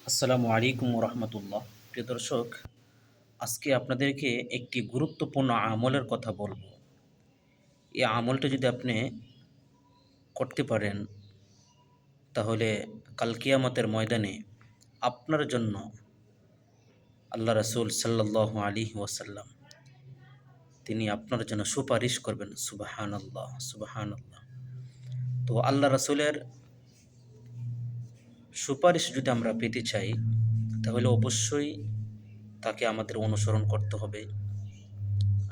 আসসালামু আলাইকুম রহমতুল্লাহ। প্রিয় দর্শক, আজকে আপনাদেরকে একটি গুরুত্বপূর্ণ আমলের কথা বলবো। এই আমলটা যদি আপনি করতে পারেন, তাহলে কাল কিয়ামতের ময়দানে আপনার জন্য আল্লাহ রাসূল সাল্লাল্লাহু আলাইহি ওয়াসাল্লাম তিনি আপনার জন্য সুপারিশ করবেন। সুবহানাল্লাহ, সুবহানাল্লাহ। তো আল্লাহ রাসূলের সুপারিশ যদি আমরা পেতে চাই, তাহলে অবশ্যই তাকে আমাদের অনুসরণ করতে হবে।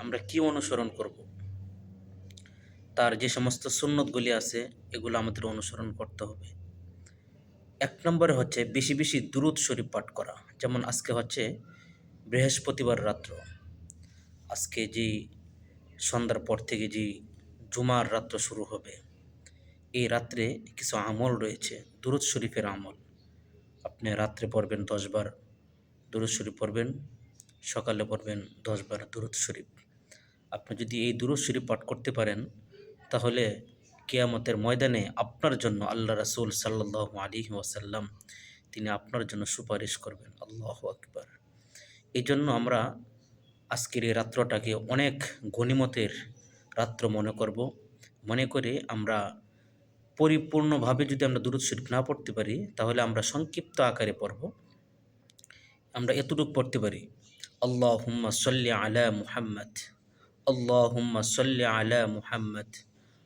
আমরা কি অনুসরণ করব? তার যে সমস্ত সুন্নতগুলি আছে, এগুলো আমাদের অনুসরণ করতে হবে। এক নম্বরে হচ্ছে বেশি বেশি দুরূদ শরীফ পাঠ করা। যেমন আজকে হচ্ছে বৃহস্পতিবার রাত্র, আজকে যেই সন্ধ্যার পর থেকে যেই জুমার রাত্র শুরু হবে, এই রাত্রে কিছু আমল রয়েছে, দুরূদ শরীফের আমল। আপনি রাত্রে পড়বেন 10 বার দুরূদ শরীফ পড়বেন, সকালে পড়বেন 10 বার দুরূদ শরীফ। আপনি যদি এই দুরূদ শরীফ পাঠ করতে পারেন, তাহলে কিয়ামতের ময়দানে আপনার জন্য আল্লাহ রাসূল সাল্লাল্লাহু আলাইহি ওয়াসাল্লাম তিনি আপনার জন্য সুপারিশ করবেন। আল্লাহু আকবার। এই জন্য আমরা আজকের এই রাত্রটাকে অনেক গনিমতের রাত্র মনে করব। মনে করে আমরা পরিপূর্ণভাবে যদি আমরা দুরূদ শরীফ না পড়তে পারি, তাহলে আমরা সংক্ষিপ্ত আকারে পড়ব। আমরা এতটুকু পড়তে পারি, আল্লাহুম্মা সাল্লি আলা মুহাম্মাদ, আল্লাহুম্মা সাল্লি আলা মুহাম্মাদ,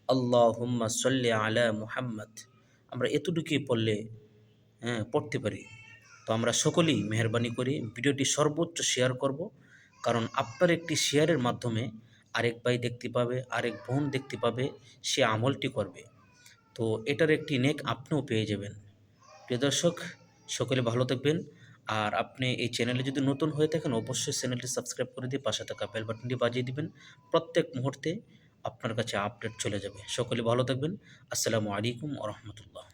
আল্লাহুম্মা সাল্লি আলা মুহাম্মাদ। আমরা এতটুকুই পড়লে পড়তে পারি। তো আমরা সকলেই মেহেরবানি করে ভিডিওটি সর্বোচ্চ শেয়ার করব, কারণ আপনার একটি শেয়ারের মাধ্যমে আরেক ভাই দেখতে পাবে, আরেক বোন দেখতে পাবে, সে আমলটি করবে। তো এটার একটি নেক আপনিও পেয়ে যাবেন। প্রিয় দর্শক, সকলে ভালো থাকবেন। আর আপনি এই চ্যানেলে যদি নতুন হয়ে থাকেন, অবশ্যই চ্যানেলটি সাবস্ক্রাইব করে দিয়ে পাশে থাকা বেল বাটনটি বাজিয়ে দিবেন। প্রত্যেক মুহূর্তে আপনার কাছে আপডেট চলে যাবে। সকলে ভালো থাকবেন। আসসালামু আলাইকুম ওয়া রাহমাতুল্লাহ।